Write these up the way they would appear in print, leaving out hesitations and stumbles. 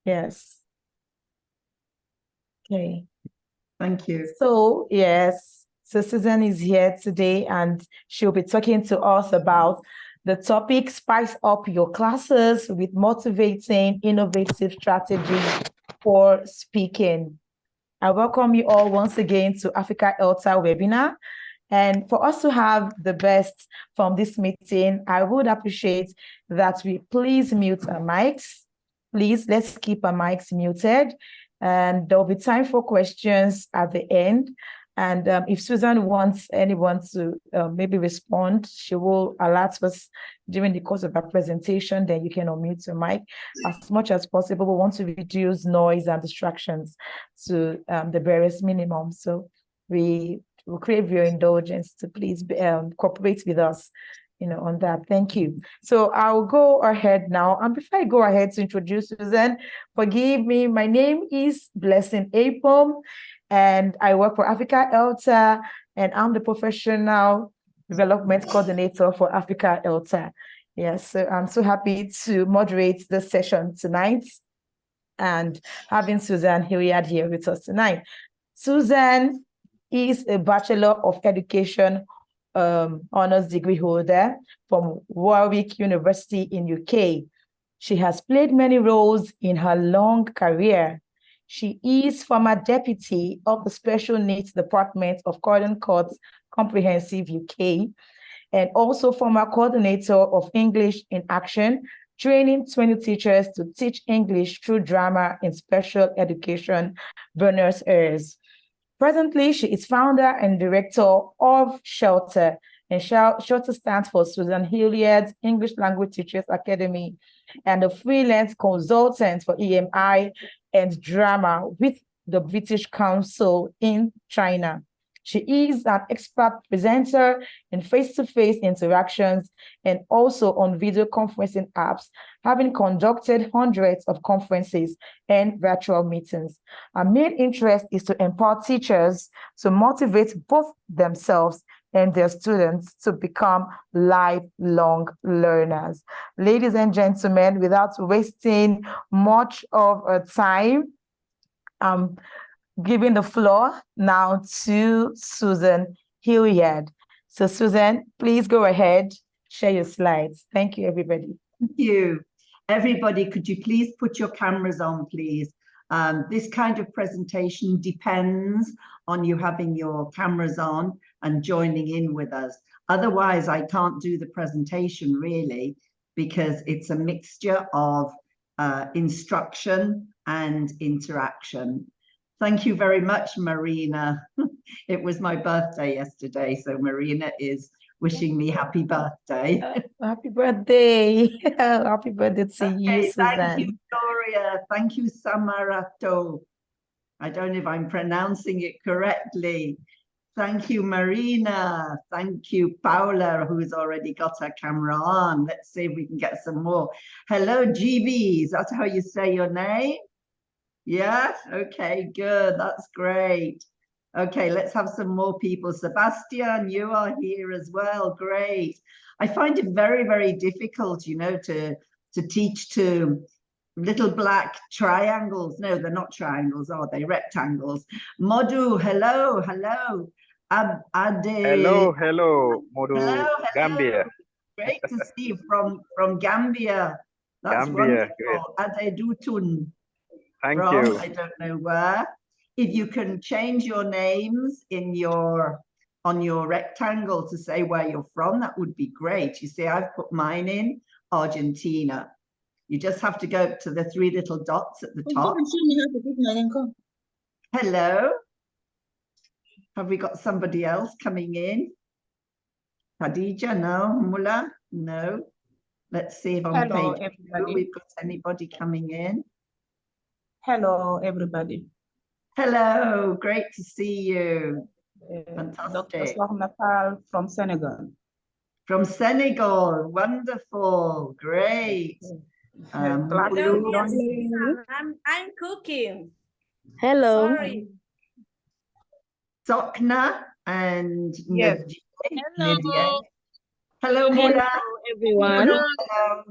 Yes. Okay. Thank you. So, yes, so Susan is here today and she'll be talking to us about the topic Spice Up Your Classes with Motivating Innovative Strategies for Speaking. I welcome you all once again to Africa ELTA webinar. And for us to have the best from this meeting, I would appreciate that we please mute our mics. Please, let's keep our mics muted. And there'll be time for questions at the end. And if Susan wants anyone to maybe respond, she will alert us during the course of her presentation, then you can unmute your mic as much as possible. We want to reduce noise and distractions to the barest minimum. So we will crave your indulgence to please cooperate with us, on that. Thank you. So I'll go ahead now. And before I go ahead to introduce Susan, forgive me. My name is Blessing Apom, and I work for Africa ELTA, and I'm the professional development coordinator for Africa ELTA. Yes, so I'm so happy to moderate the session tonight and having Susan Hillyard here with us tonight. Susan is a Bachelor of Education honors degree holder from Warwick University in UK. She has played many roles in her long career. She is former deputy of the Special Needs Department of Croydon Court Comprehensive UK, and also former coordinator of English in Action, training 20 teachers to teach English through drama in special education, Buenos Aires. Presently, she is founder and director of Shelter, and Shelter stands for Susan Hillyard's English Language Teachers Academy, and a freelance consultant for EMI and drama with the British Council in China. She is an expert presenter in face-to-face interactions and also on video conferencing apps, having conducted hundreds of conferences and virtual meetings. Our main interest is to empower teachers to motivate both themselves and their students to become lifelong learners. Ladies and gentlemen, without wasting much of our time, giving the floor now to Susan Hillyard. So Susan, please go ahead, share your slides. Thank you, everybody. Thank you. Everybody, could you please put your cameras on, please? This kind of presentation depends on you having your cameras on and joining in with us. Otherwise, I can't do the presentation really, because it's a mixture of instruction and interaction. Thank you very much, Marina. It was my birthday yesterday, so Marina is wishing me happy birthday. Happy birthday. Happy birthday to you, Susan. Thank you, Gloria. Thank you, Samarato. I don't know if I'm pronouncing it correctly. Thank you, Marina. Thank you, Paula, who's already got her camera on. Let's see if we can get some more. Hello, GB. Is that how you say your name? Yes, okay, good. That's great. Okay, let's have some more people. Sebastian, you are here as well. Great. I find it very, very difficult, to teach to little black triangles. No, they're not triangles, are they? Rectangles. Modu, hello, hello. Hello, Modu. Hello, Gambia. Great to see you from Gambia. That's Gambia, wonderful. Ade Dutun. Thank you. I don't know where. If you can change your names on your rectangle to say where you're from, that would be great. You see, I've put mine in Argentina. You just have to go to the three little dots at the top. Hello. Have we got somebody else coming in? Khadija, no. Mullah, no. Let's see if on page two we've got anybody coming in. Hello, everybody. Hello, great to see you. Fantastic. Dr. Napal from Senegal. From Senegal, wonderful, great. I'm cooking. Hello. Sorry. Sokna and Yes. Hello. Hello, Mula. Hello, everyone. Hello.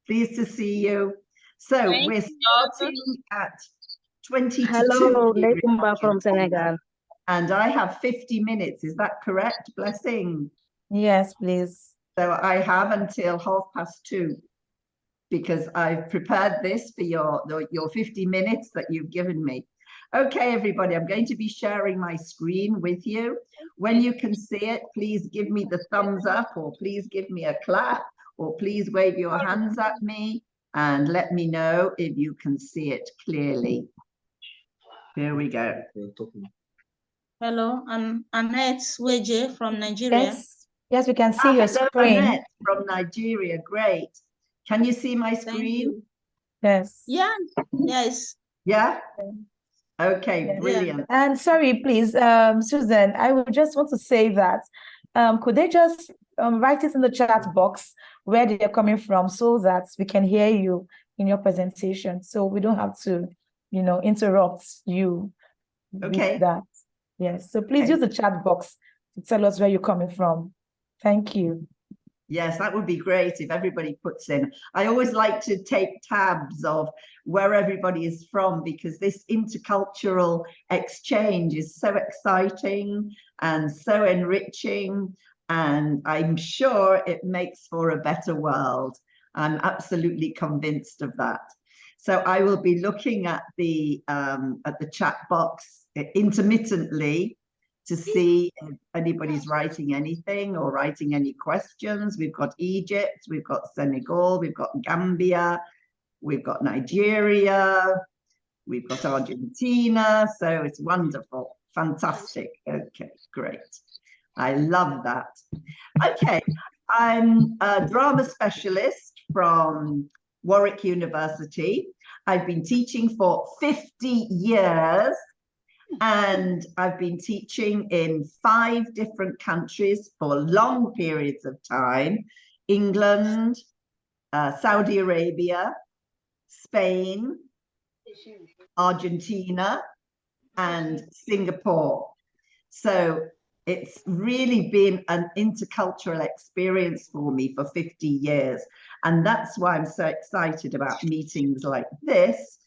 Pleased to see you. So we're starting at 20 to 2. Hello, Lekumba from Senegal. And I have 50 minutes. Is that correct, Blessing? Yes, please. So I have until 2:30 because I've prepared this for your 50 minutes that you've given me. Okay, everybody, I'm going to be sharing my screen with you. When you can see it, please give me the thumbs up, or please give me a clap, or please wave your hands at me and let me know if you can see it clearly. Here we go. Hello, I'm Annette Weje from Nigeria. Yes, we can see your Hello, screen. Annette from Nigeria. Great. Can you see my screen? Yes. Yeah, yes. Yeah? Okay, brilliant. Yeah. And sorry, please, Susan, I would just want to say that could they just write it in the chat box where they're coming from so that we can hear you in your presentation, so we don't have to, interrupt you with that. Yes, so please use the chat box to tell us where you're coming from. Thank you. Yes, that would be great if everybody puts in. I always like to take tabs of where everybody is from, because this intercultural exchange is so exciting and so enriching, and I'm sure it makes for a better world. I'm absolutely convinced of that. So I will be looking at the chat box intermittently to see if anybody's writing anything or writing any questions. We've got Egypt, we've got Senegal, we've got Gambia, we've got Nigeria, we've got Argentina. So it's wonderful, fantastic. Okay, great. I love that. Okay, I'm a drama specialist from Warwick University. I've been teaching for 50 years. And I've been teaching in 5 different countries for long periods of time: England, Saudi Arabia, Spain, Argentina, and Singapore. So it's really been an intercultural experience for me for 50 years. And that's why I'm so excited about meetings like this.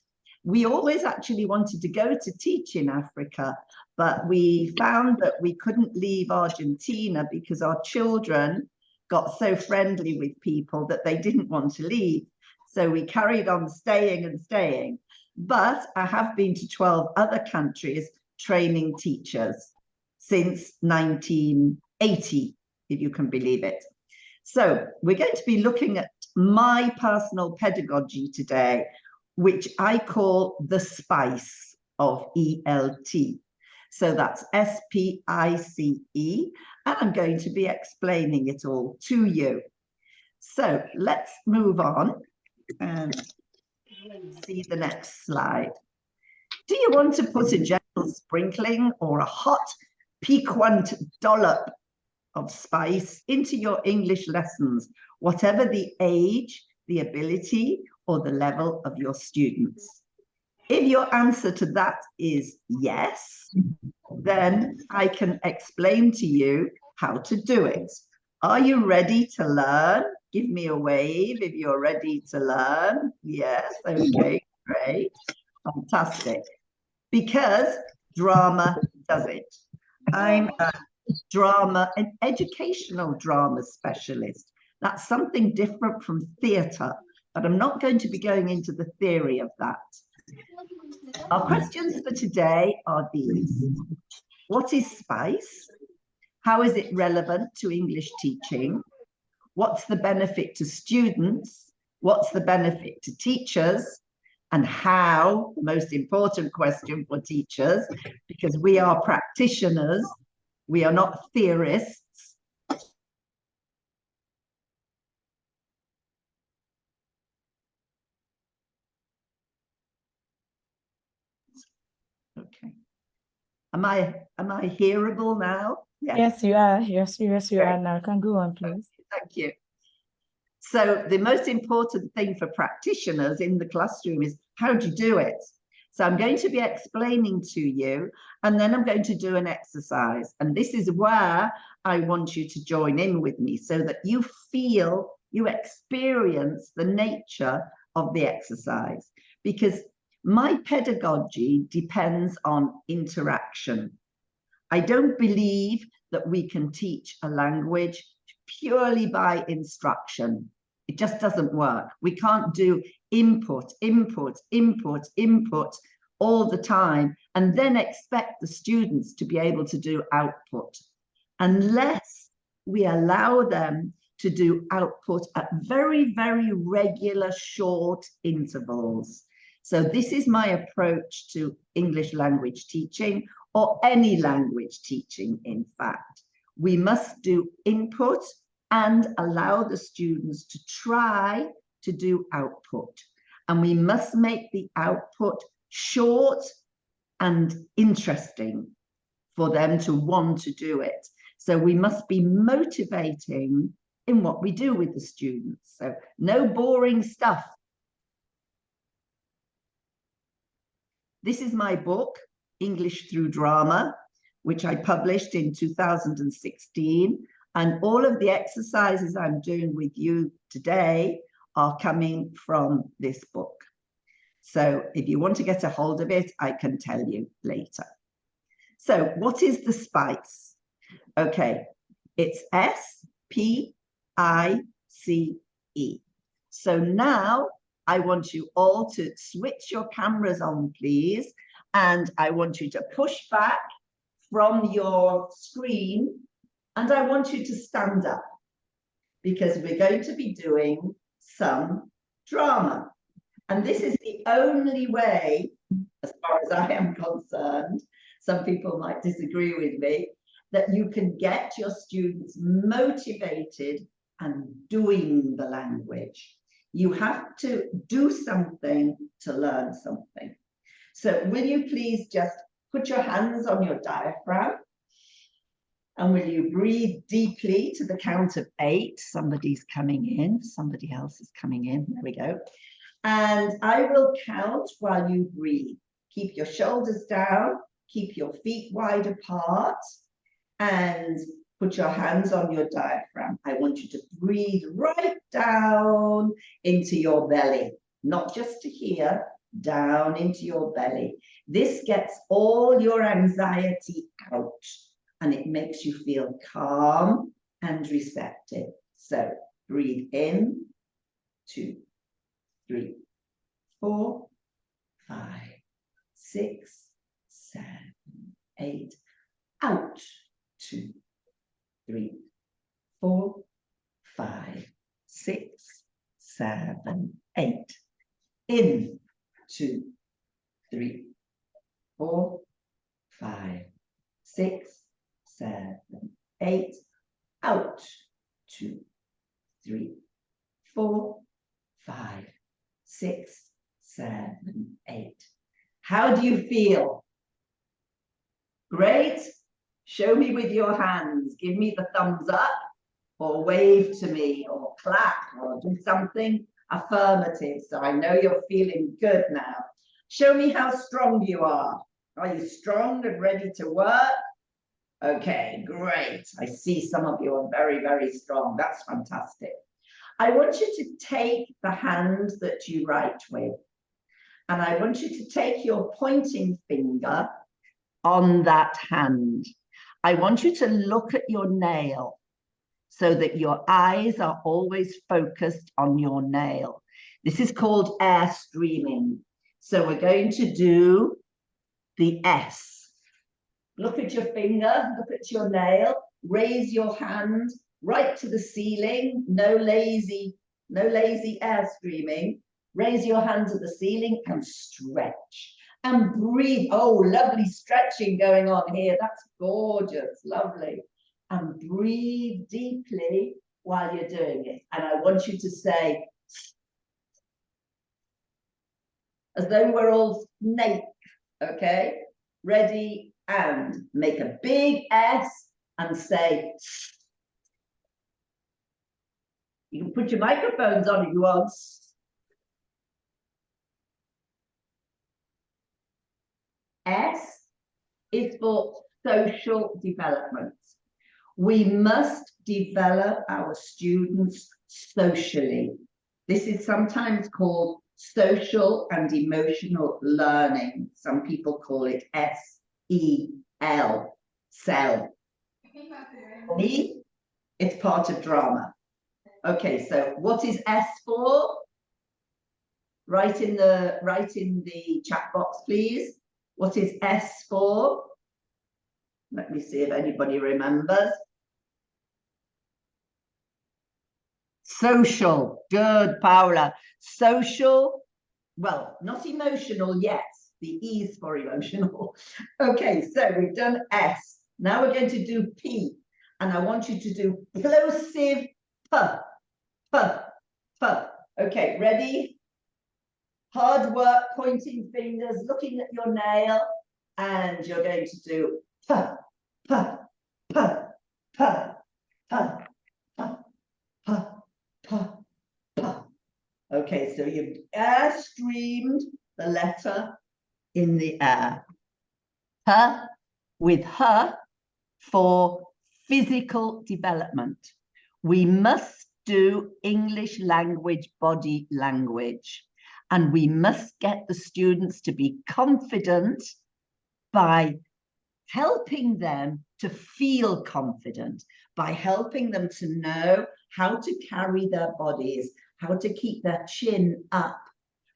We always actually wanted to go to teach in Africa, but we found that we couldn't leave Argentina because our children got so friendly with people that they didn't want to leave. So we carried on staying and staying. But I have been to 12 other countries training teachers since 1980, if you can believe it. So we're going to be looking at my personal pedagogy today, which I call the spice of ELT. So that's SPICE, and I'm going to be explaining it all to you. So let's move on and see the next slide. Do you want to put a gentle sprinkling or a hot, piquant dollop of spice into your English lessons, whatever the age, the ability, or the level of your students? If your answer to that is yes, then I can explain to you how to do it. Are you ready to learn? Give me a wave if you're ready to learn. Yes, okay, great, fantastic. Because drama does it. I'm an educational drama specialist. That's something different from theatre, but I'm not going to be going into the theory of that. Our questions for today are these. What is spice? How is it relevant to English teaching? What's the benefit to students? What's the benefit to teachers? And how, most important question for teachers, because we are practitioners, we are not theorists. Okay. Am I hearable now? Yes, you are. Yes, you are now. Can go on, please. Thank you. So the most important thing for practitioners in the classroom is, how do you do it? So I'm going to be explaining to you, and then I'm going to do an exercise. And this is where I want you to join in with me so that you feel, you experience the nature of the exercise, because my pedagogy depends on interaction. I don't believe that we can teach a language purely by instruction. It just doesn't work. We can't do input, input, input, input all the time and then expect the students to be able to do output, unless we allow them to do output at very, very regular short intervals. So this is my approach to English language teaching, or any language teaching, in fact. We must do input and allow the students to try to do output. And we must make the output short and interesting for them to want to do it. So we must be motivating in what we do with the students. So no boring stuff. This is my book, English Through Drama, which I published in 2016. And all of the exercises I'm doing with you today are coming from this book. So if you want to get a hold of it, I can tell you later. So what is the spice? Okay, it's S-P-I-C-E. So now I want you all to switch your cameras on, please. And I want you to push back from your screen. And I want you to stand up, because we're going to be doing some drama. And this is the only way, as far as I am concerned, some people might disagree with me, that you can get your students motivated and doing the language. You have to do something to learn something. So will you please just put your hands on your diaphragm, and will you breathe deeply to the count of 8? Somebody's coming in, somebody else is coming in, there we go. And I will count while you breathe. Keep your shoulders down, keep your feet wide apart, and put your hands on your diaphragm. I want you to breathe right down into your belly, not just to here, down into your belly. This gets all your anxiety out, and it makes you feel calm and receptive. So breathe in, 2, 3, 4, 5, 6, 7, 8, out, 2, 3, 4, 5, 6, 7, 8, in, 2, 3, 4, 5, 6, 7, 8, out, 2, 3, 4, 5, 6, 7, 8. How do you feel? Great. Show me with your hands. Give me the thumbs up, or wave to me, or clap, or do something affirmative, so I know you're feeling good now. Show me how strong you are. Are you strong and ready to work? Okay, great. I see some of you are very, very strong. That's fantastic. I want you to take the hand that you write with, and I want you to take your pointing finger on that hand. I want you to look at your nail so that your eyes are always focused on your nail. This is called air streaming. So we're going to do the S. Look at your finger, look at your nail, raise your hand right to the ceiling. No lazy air streaming. Raise your hand to the ceiling and stretch and breathe. Oh, lovely stretching going on here. That's gorgeous, lovely. And breathe deeply while you're doing it. And I want you to say, as though we're all snakes, okay? Ready, and make a big S and say, you can put your microphones on if you want. S is for social development. We must develop our students socially. This is sometimes called social and emotional learning. Some people call it SEL, SEL. For me, it's part of drama. Okay, so what is S for? Write in the chat box, please. What is S for? Let me see if anybody remembers. Social. Good, Paula. Social. Well, not emotional yet. The E is for emotional. Okay, so we've done S. Now we're going to do P. And I want you to do plosive P. P. P. Okay, ready? Hard work, pointing fingers, looking at your nail. And you're going to do P. P. P. P. P. P. P. P. P. Okay, so you've air streamed the letter in the air. H with H for physical development. We must do English language body language, and we must get the students to be confident by helping them to feel confident, by helping them to know how to carry their bodies, how to keep their chin up,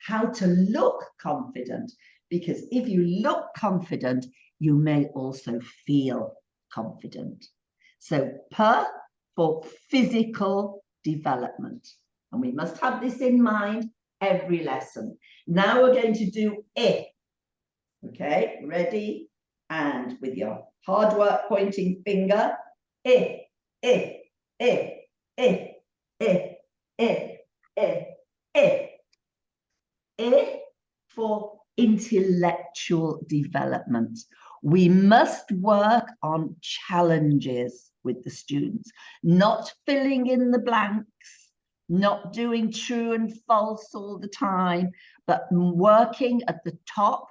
how to look confident. Because if you look confident, you may also feel confident. So P for physical development. And we must have this in mind every lesson. Now we're going to do I. Okay, ready? And with your hard work pointing finger, I, I, I, I, I, I, I, I. I for intellectual development. We must work on challenges with the students, not filling in the blanks, not doing true and false all the time, but working at the top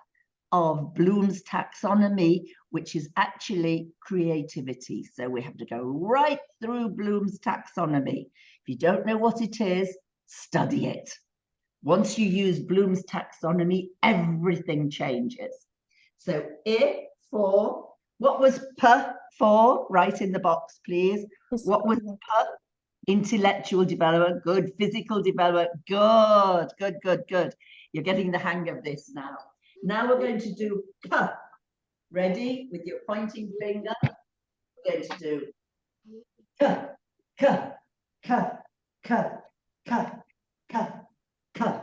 of Bloom's taxonomy, which is actually creativity. So we have to go right through Bloom's taxonomy. If you don't know what it is, study it. Once you use Bloom's taxonomy, everything changes. So I for, what was P for? Write in the box, please. What was P? Intellectual development, good. Physical development, good, good, good, good. You're getting the hang of this now. Now we're going to do K. Ready? With your pointing finger. We're going to do K, K, K, K, K, K, K.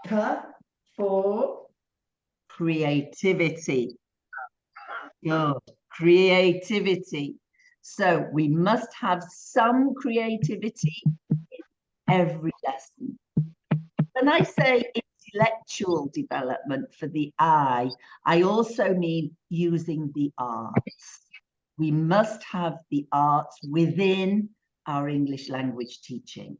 K for creativity. Good. Creativity. So we must have some creativity in every lesson. When I say intellectual development for the I also mean using the arts. We must have the arts within our English language teaching.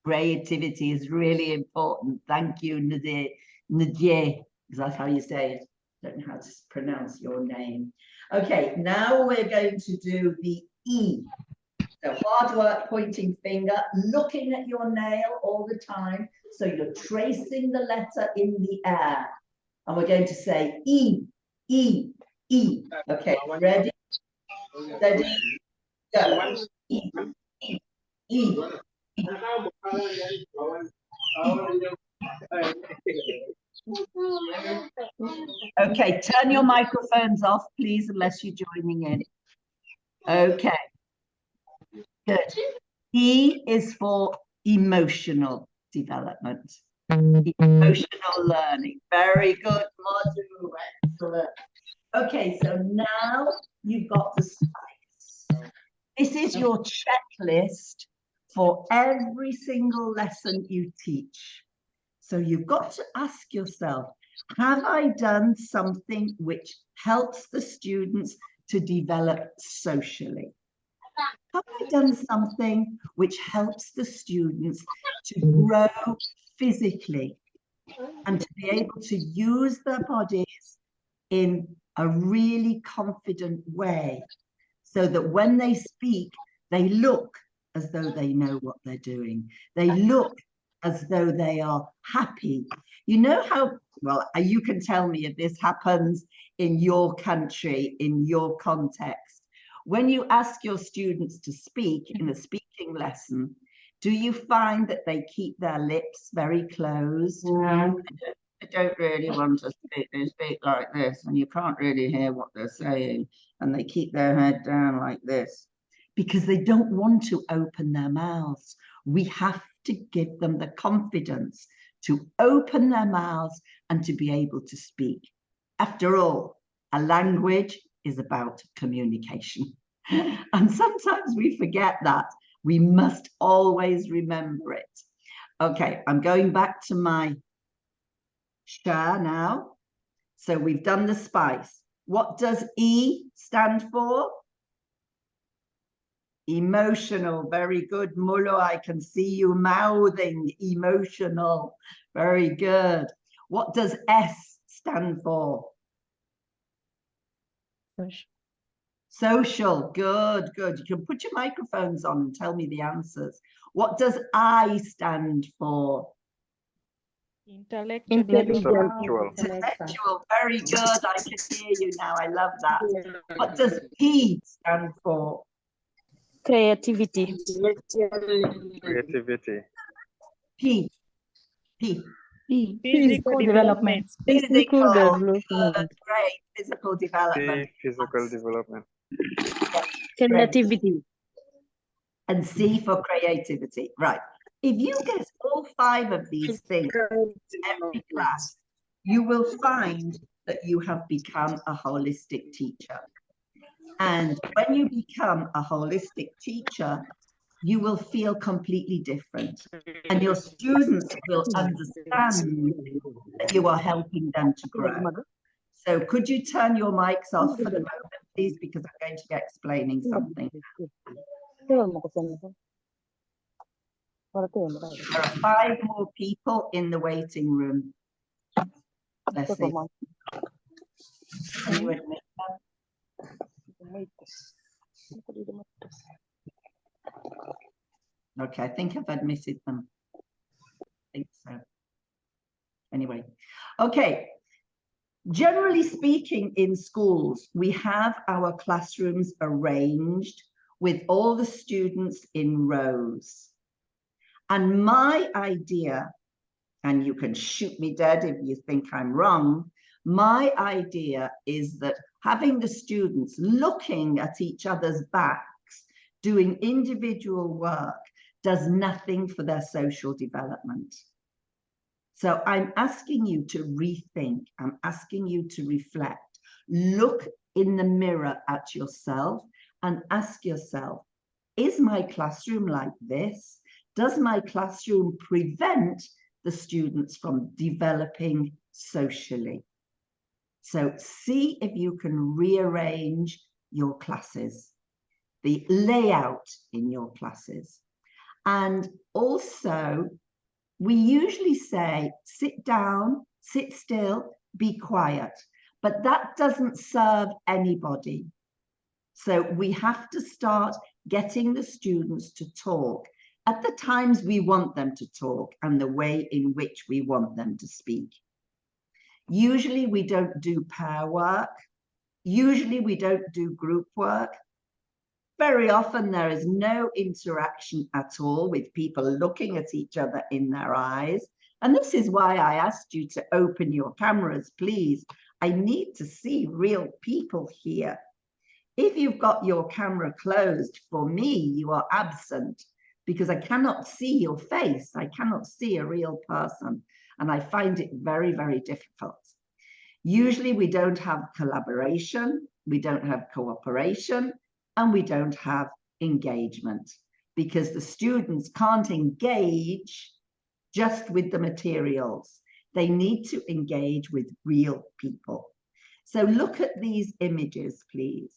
Creativity is really important. Thank you, Nadia. Is that how you say it? I don't know how to pronounce your name. Okay, now we're going to do the E. So hard work, pointing finger, looking at your nail all the time. So you're tracing the letter in the air. And we're going to say E, E, E. Okay, ready? Ready? Go. E, E, E. Okay, turn your microphones off, please, unless you're joining in. Okay, good. E is for emotional development, emotional learning. Very good, Madhu. Excellent. Okay, so now you've got the spice. This is your checklist for every single lesson you teach. So you've got to ask yourself, have I done something which helps the students to develop socially? Have I done something which helps the students to grow physically and to be able to use their bodies in a really confident way, so that when they speak, they look as though they know what they're doing. They look as though they are happy. You know how, well, you can tell me if this happens in your country, in your context. When you ask your students to speak in a speaking lesson, do you find that they keep their lips very closed? They don't really want to speak, they speak like this, and you can't really hear what they're saying, and they keep their head down like this because they don't want to open their mouths. We have to give them the confidence to open their mouths and to be able to speak. After all, a language is about communication. And sometimes we forget that. We must always remember it. Okay, I'm going back to my share now. So we've done the spice. What does E stand for? Emotional. Very good, Mulo. I can see you mouthing emotional. Very good. What does S stand for? Social. Good, good. You can put your microphones on and tell me the answers. What does I stand for? Intellectual. Intellectual. Intellectual. Very good. I can hear you now. I love that. What does P stand for? Creativity. Creativity. P. Physical development. Physical development. Good, great. Physical development. C, physical development. Creativity. And C for creativity. Right. If you get all 5 of these things in every class, you will find that you have become a holistic teacher. And when you become a holistic teacher, you will feel completely different. And your students will understand that you are helping them to grow. So could you turn your mics off for the moment, please, because I'm going to be explaining something. There are 5 more people in the waiting room. Let's see. Can you admit them? Okay, I think I've admitted them. I think so. Anyway, okay. Generally speaking, in schools, we have our classrooms arranged with all the students in rows. And my idea, and you can shoot me dead if you think I'm wrong, my idea is that having the students looking at each other's backs, doing individual work, does nothing for their social development. So I'm asking you to rethink, I'm asking you to reflect, look in the mirror at yourself and ask yourself, is my classroom like this? Does my classroom prevent the students from developing socially? So see if you can rearrange your classes, the layout in your classes. And also, we usually say, sit down, sit still, be quiet, but that doesn't serve anybody. So we have to start getting the students to talk at the times we want them to talk and the way in which we want them to speak. Usually we don't do pair work. Usually we don't do group work. Very often there is no interaction at all with people looking at each other in their eyes. And this is why I asked you to open your cameras, please. I need to see real people here. If you've got your camera closed, for me, you are absent because I cannot see your face. I cannot see a real person. And I find it very, very difficult. Usually we don't have collaboration, we don't have cooperation, and we don't have engagement because the students can't engage just with the materials. They need to engage with real people. So look at these images, please.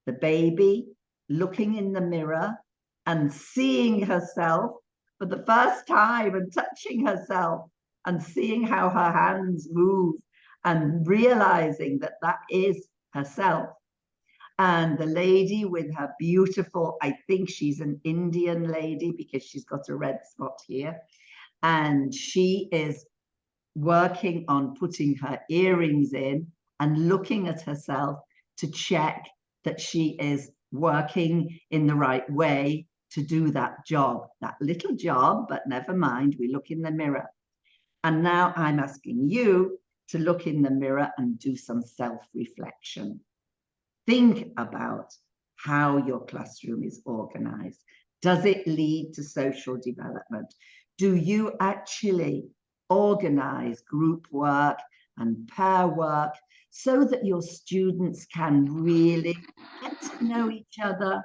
The baby looking in the mirror and seeing herself for the first time and touching herself and seeing how her hands move and realizing that that is herself. And the lady with her beautiful, I think she's an Indian lady because she's got a red spot here. and she is working on putting her earrings in and looking at herself to check that she is working in the right way to do that job, that little job, but never mind, we look in the mirror. And now I'm asking you to look in the mirror and do some self-reflection. Think about how your classroom is organized. Does it lead to social development? Do you actually organize group work and pair work so that your students can really get to know each other?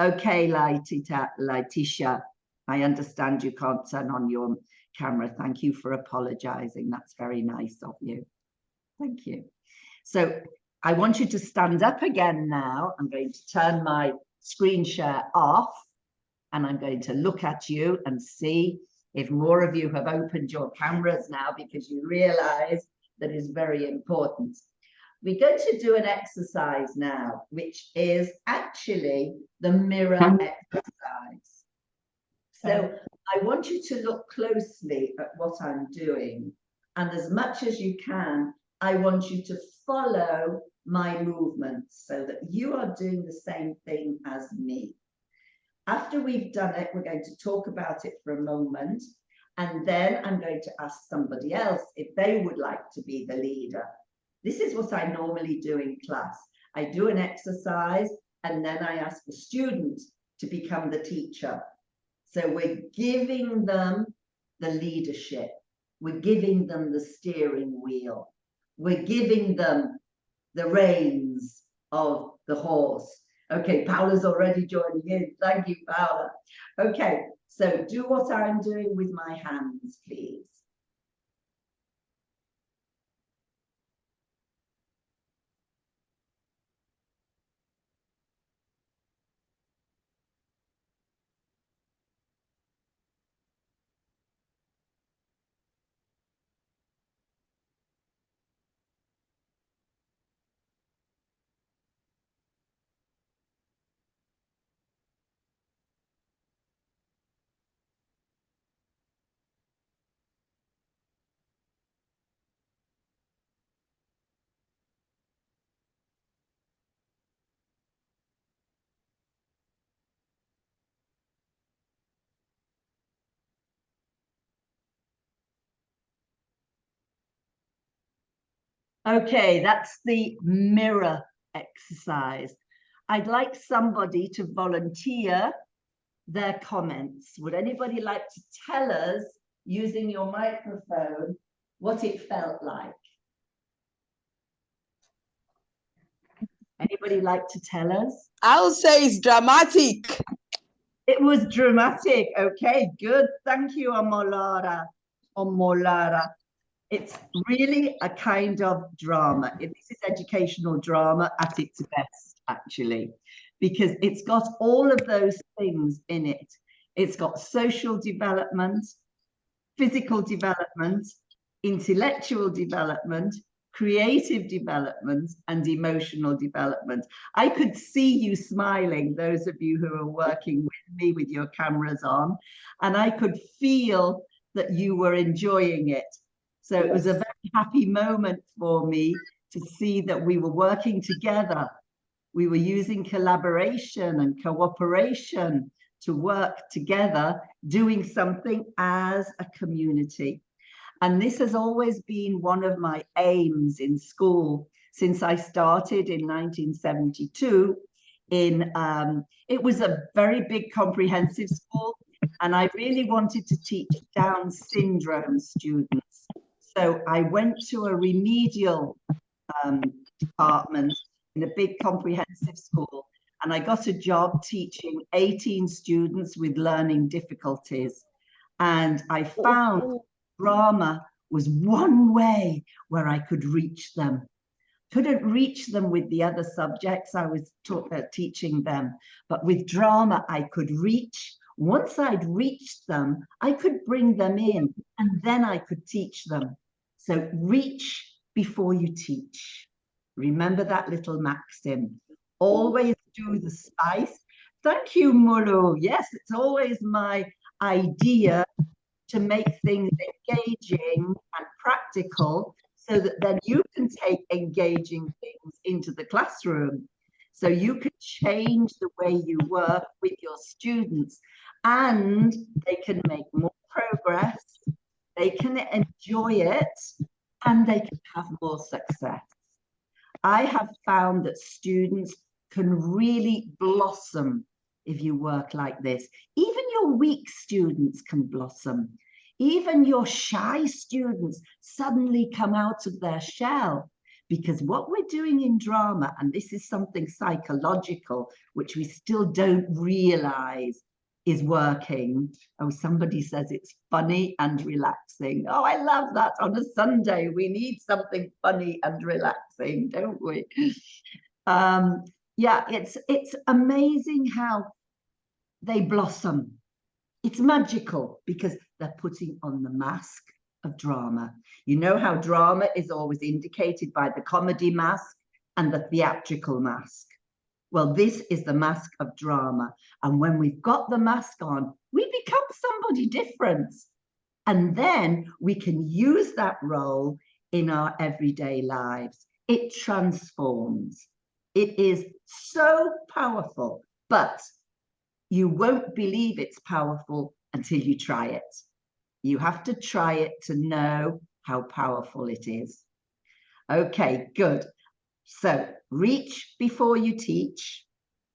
Okay, Letitia, I understand you can't turn on your camera. Thank you for apologizing. That's very nice of you. Thank you. So I want you to stand up again now. I'm going to turn my screen share off, and I'm going to look at you and see if more of you have opened your cameras now, because you realize that is very important. We're going to do an exercise now, which is actually the mirror exercise. So I want you to look closely at what I'm doing. And as much as you can, I want you to follow my movements so that you are doing the same thing as me. After we've done it, we're going to talk about it for a moment. And then I'm going to ask somebody else if they would like to be the leader. This is what I normally do in class. I do an exercise and then I ask the student to become the teacher. So we're giving them the leadership. We're giving them the steering wheel. We're giving them the reins of the horse. Okay, Paula's already joining in. Thank you, Paula. Okay, so do what I'm doing with my hands, please. Okay, that's the mirror exercise. I'd like somebody to volunteer their comments. Would anybody like to tell us, using your microphone, what it felt like? Anybody like to tell us? I'll say it's dramatic. It was dramatic. Okay, good. Thank you, Omolara. Omolara. It's really a kind of drama. This is educational drama at its best, actually, because it's got all of those things in it. It's got social development, physical development, intellectual development, creative development, and emotional development. I could see you smiling, those of you who are working with me with your cameras on, and I could feel that you were enjoying it. So it was a very happy moment for me to see that we were working together. We were using collaboration and cooperation to work together, doing something as a community. And this has always been one of my aims in school since I started in 1972. It was a very big comprehensive school, and I really wanted to teach Down syndrome students. So I went to a remedial department in a big comprehensive school, and I got a job teaching 18 students with learning difficulties. And I found drama was one way where I could reach them. Couldn't reach them with the other subjects I was teaching them, but with drama I could reach. Once I'd reached them, I could bring them in, and then I could teach them. So reach before you teach. Remember that little maxim. Always do the spice. Thank you, Mulu. Yes, it's always my idea to make things engaging and practical so that then you can take engaging things into the classroom. So you can change the way you work with your students and they can make more progress, they can enjoy it, and they can have more success. I have found that students can really blossom if you work like this. Even your weak students can blossom. Even your shy students suddenly come out of their shell, because what we're doing in drama, and this is something psychological, which we still don't realize is working. Oh, somebody says it's funny and relaxing. Oh, I love that. On a Sunday, we need something funny and relaxing, don't we? Yeah, it's amazing how they blossom. It's magical because they're putting on the mask of drama. You know how drama is always indicated by the comedy mask and the theatrical mask. Well, this is the mask of drama. And when we've got the mask on, we become somebody different. And then we can use that role in our everyday lives. It transforms. It is so powerful, but you won't believe it's powerful until you try it. You have to try it to know how powerful it is. Okay, good. So reach before you teach,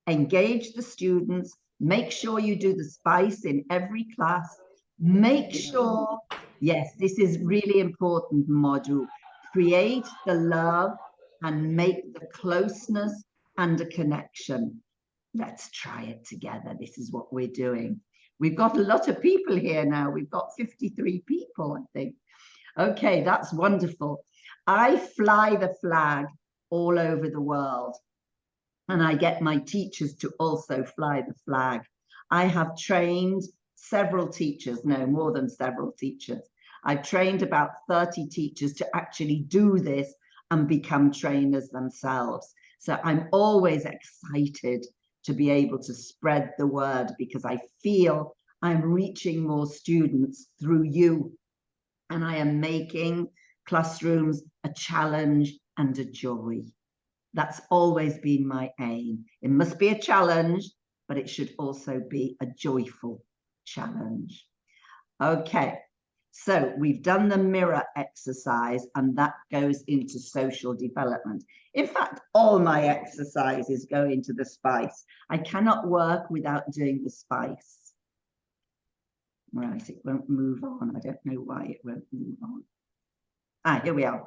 engage the students, make sure you do the spice in every class, make sure, yes, this is really important, Module, create the love and make the closeness and a connection. Let's try it together. This is what we're doing. We've got a lot of people here now. We've got 53 people, I think. Okay, that's wonderful. I fly the flag all over the world, and I get my teachers to also fly the flag. I have trained several teachers, no, more than several teachers. I've trained about 30 teachers to actually do this and become trainers themselves. So I'm always excited to be able to spread the word because I feel I'm reaching more students through you, and I am making classrooms a challenge and a joy. That's always been my aim. It must be a challenge, but it should also be a joyful challenge. Okay, so we've done the mirror exercise, and that goes into social development. In fact, all my exercises go into the spice. I cannot work without doing the spice. Right, it won't move on. I don't know why it won't move on. Ah, here we are.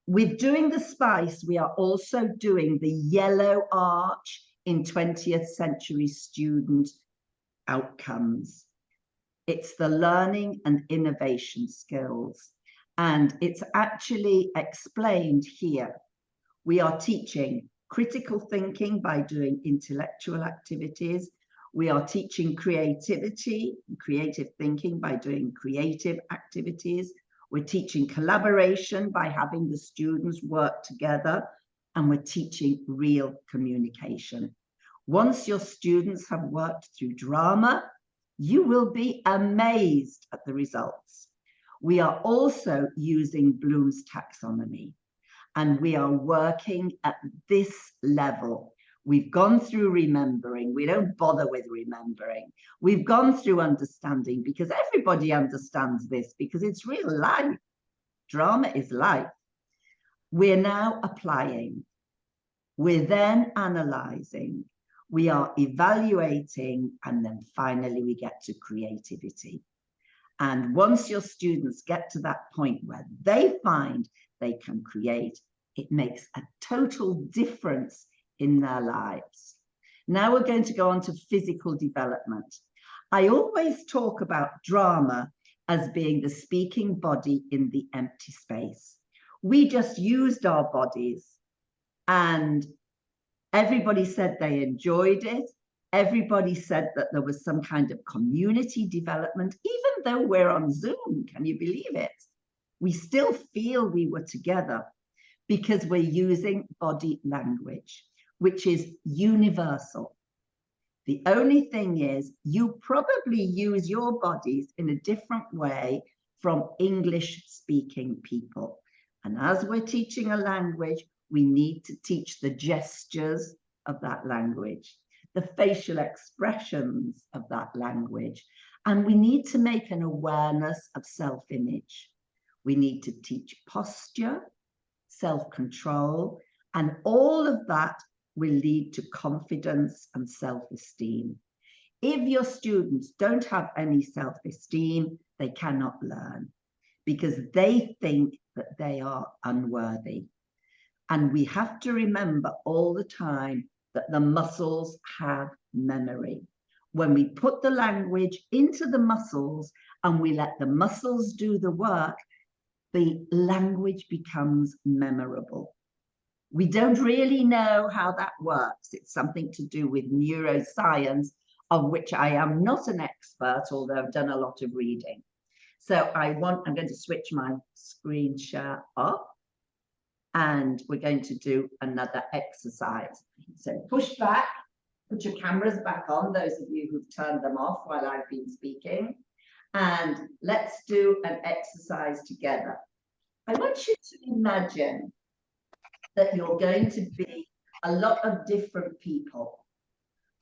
With doing the spice, we are also doing the yellow arch in 20th century student outcomes. It's the learning and innovation skills. And it's actually explained here. We are teaching critical thinking by doing intellectual activities. We are teaching creativity, creative thinking by doing creative activities. We're teaching collaboration by having the students work together, and we're teaching real communication. Once your students have worked through drama, you will be amazed at the results. We are also using Bloom's taxonomy, and we are working at this level. We've gone through remembering. We don't bother with remembering. We've gone through understanding because everybody understands this because it's real life. Drama is life. We're now applying. We're then analyzing. We are evaluating, and then finally we get to creativity. And once your students get to that point where they find they can create, it makes a total difference in their lives. Now we're going to go on to physical development. I always talk about drama as being the speaking body in the empty space. We just used our bodies, and everybody said they enjoyed it. Everybody said that there was some kind of community development, even though we're on Zoom. Can you believe it? We still feel we were together because we're using body language, which is universal. The only thing is you probably use your bodies in a different way from English-speaking people. And as we're teaching a language, we need to teach the gestures of that language, the facial expressions of that language. And we need to make an awareness of self-image. We need to teach posture, self-control, and all of that will lead to confidence and self-esteem. If your students don't have any self-esteem, they cannot learn because they think that they are unworthy. And we have to remember all the time that the muscles have memory. When we put the language into the muscles and we let the muscles do the work, the language becomes memorable. We don't really know how that works. It's something to do with neuroscience, of which I am not an expert, although I've done a lot of reading. So I'm going to switch my screen share off, and we're going to do another exercise. So push back, put your cameras back on, those of you who've turned them off while I've been speaking, and let's do an exercise together. I want you to imagine that you're going to be a lot of different people,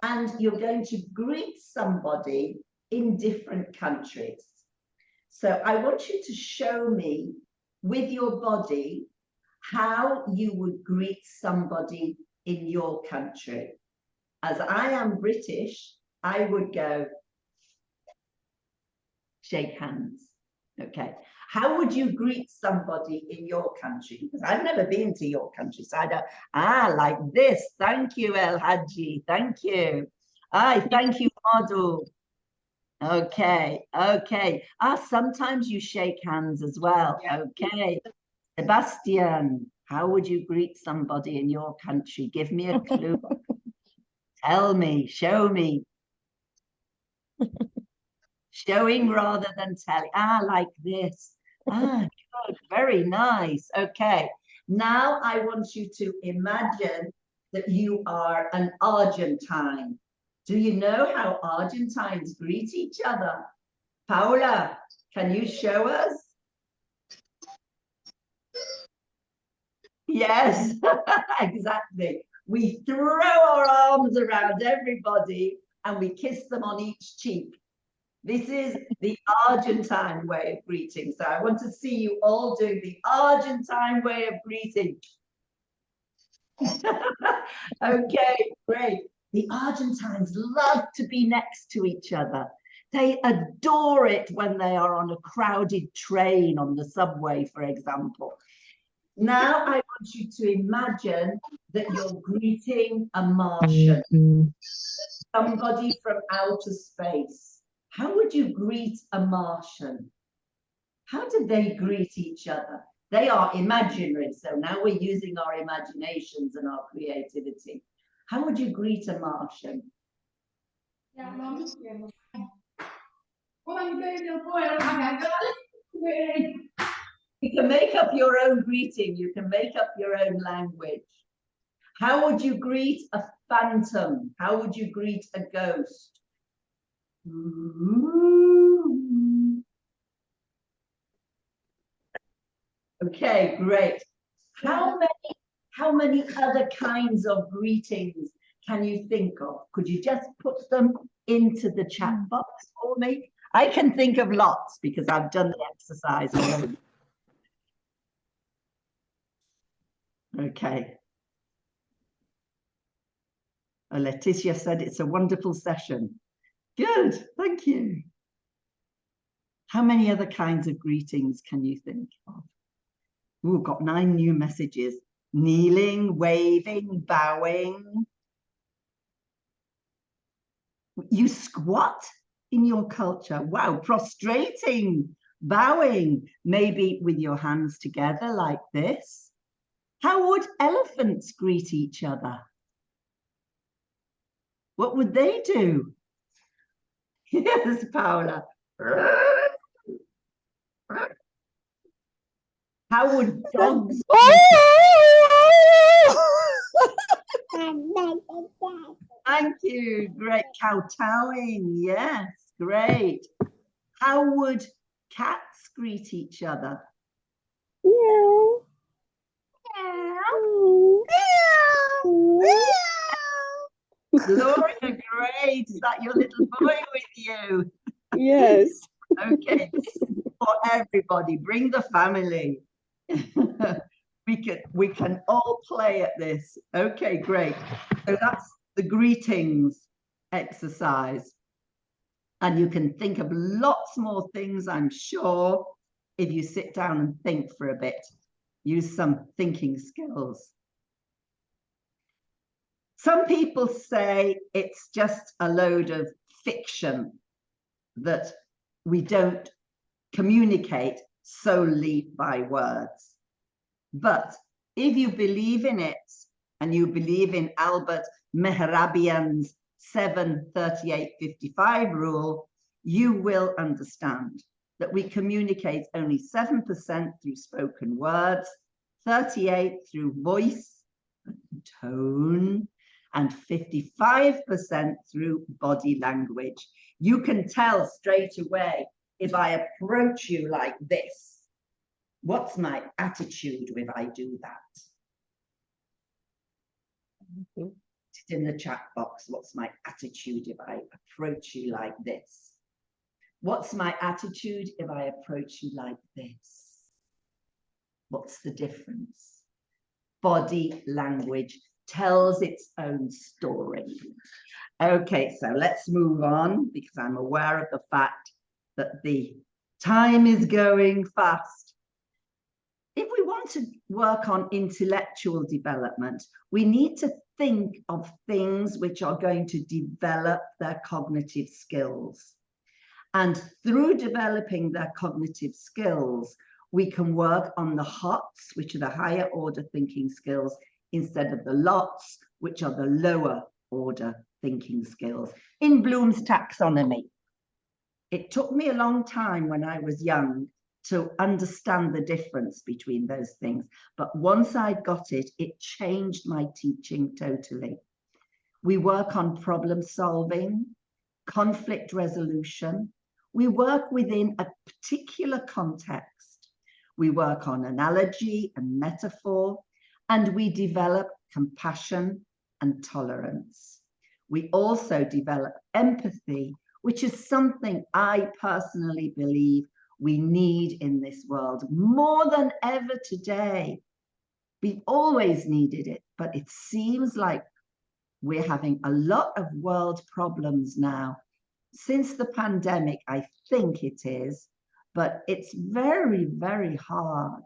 and you're going to greet somebody in different countries. So I want you to show me with your body how you would greet somebody in your country. As I am British, I would go shake hands. Okay. How would you greet somebody in your country? Because I've never been to your country, so I don't, like this. Thank you, El Hadji. Thank you. Thank you, Madu. Okay, okay. Sometimes you shake hands as well. Okay. Sebastian, how would you greet somebody in your country? Give me a clue. Tell me, show me. Showing rather than telling. Like this. Good, very nice. Okay. Now I want you to imagine that you are an Argentine. Do you know how Argentines greet each other? Paula, can you show us? Yes, exactly. We throw our arms around everybody and we kiss them on each cheek. This is the Argentine way of greeting. So I want to see you all doing the Argentine way of greeting. Okay, great. The Argentines love to be next to each other. They adore it when they are on a crowded train on the subway, for example. Now I want you to imagine that you're greeting a Martian, somebody from outer space. How would you greet a Martian? How do they greet each other? They are imaginary, so now we're using our imaginations and our creativity. How would you greet a Martian? You can make up your own greeting. You can make up your own language. How would you greet a phantom? How would you greet a ghost? Okay, great. How many other kinds of greetings can you think of? Could you just put them into the chat box for me? I can think of lots because I've done the exercise already. Okay. Leticia said it's a wonderful session. Good, thank you. How many other kinds of greetings can you think of? We've got 9 new messages. Kneeling, waving, bowing. You squat in your culture. Wow, prostrating, bowing, maybe with your hands together like this. How would elephants greet each other? What would they do? Yes, Paula. How would dogs? Thank you. Great. Kowtowing. Yes, great. How would cats greet each other? Meow. Gloria, great. Is that your little boy with you? Yes. Okay. For everybody, bring the family. we can all play at this. Okay, great. So that's the greetings exercise. And you can think of lots more things, I'm sure, if you sit down and think for a bit. Use some thinking skills. Some people say it's just a load of fiction, that we don't communicate solely by words. But if you believe in it, and you believe in Albert Mehrabian's 7-38-55 rule, you will understand that we communicate only 7% through spoken words, 38% through voice, tone, and 55% through body language. You can tell straight away if I approach you like this. What's my attitude if I do that? Put it in the chat box. What's my attitude if I approach you like this? What's my attitude if I approach you like this? What's the difference? Body language tells its own story. Okay, so let's move on, because I'm aware of the fact that the time is going fast. If we want to work on intellectual development, we need to think of things which are going to develop their cognitive skills. And through developing their cognitive skills, we can work on the HOTS, which are the higher order thinking skills, instead of the LOTS, which are the lower order thinking skills. In Bloom's taxonomy, it took me a long time when I was young to understand the difference between those things. But once I got it, it changed my teaching totally. We work on problem solving, conflict resolution. We work within a particular context. We work on analogy and metaphor, and we develop compassion and tolerance. We also develop empathy, which is something I personally believe we need in this world more than ever today. We've always needed it, but it seems like we're having a lot of world problems now. Since the pandemic, I think it is, but it's very, very hard.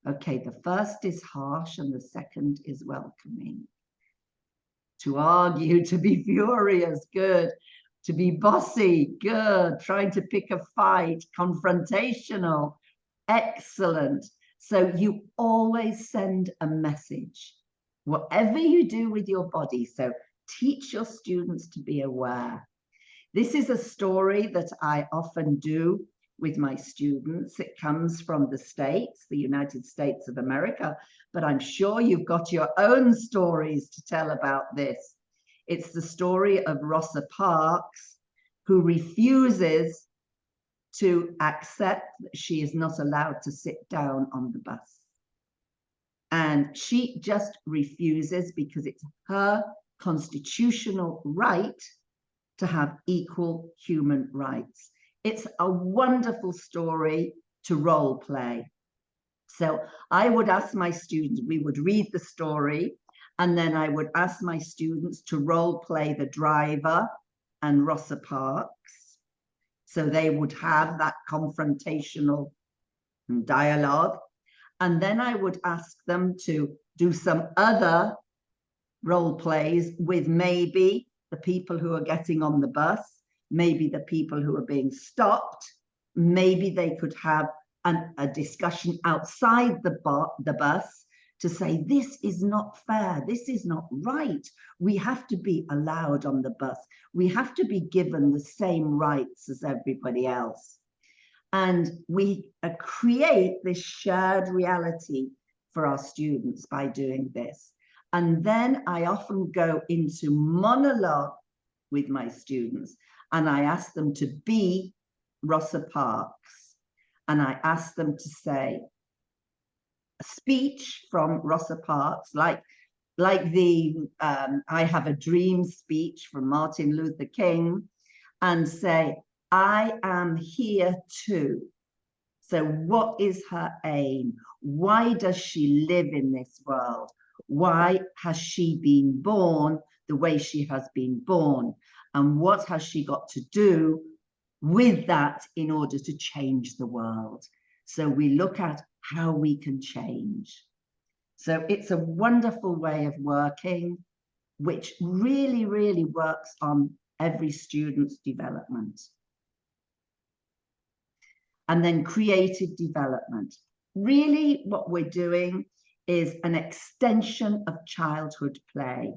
Okay, the first is harsh and the second is welcoming. To argue, to be furious, good. To be bossy, good. Trying to pick a fight, confrontational, excellent. So you always send a message, whatever you do with your body. So teach your students to be aware. This is a story that I often do with my students. It comes from the States, the United States of America, but I'm sure you've got your own stories to tell about this. It's the story of Rosa Parks, who refuses to accept that she is not allowed to sit down on the bus. And she just refuses because it's her constitutional right to have equal human rights. It's a wonderful story to role play. So I would ask my students, we would read the story, and then I would ask my students to role play the driver and Rosa Parks. So they would have that confrontational dialogue. And then I would ask them to do some other role plays with maybe the people who are getting on the bus, maybe the people who are being stopped. Maybe they could have a discussion outside the bus to say, this is not fair, this is not right. We have to be allowed on the bus. We have to be given the same rights as everybody else. And we create this shared reality for our students by doing this. And then I often go into monologue with my students, and I ask them to be Rosa Parks. And I ask them to say a speech from Rosa Parks, like the I Have a Dream speech from Martin Luther King, and say, I am here too. So what is her aim? Why does she live in this world? Why has she been born the way she has been born? And what has she got to do with that in order to change the world? So we look at how we can change. So it's a wonderful way of working, which really, really works on every student's development. And then creative development. Really what we're doing is an extension of childhood play.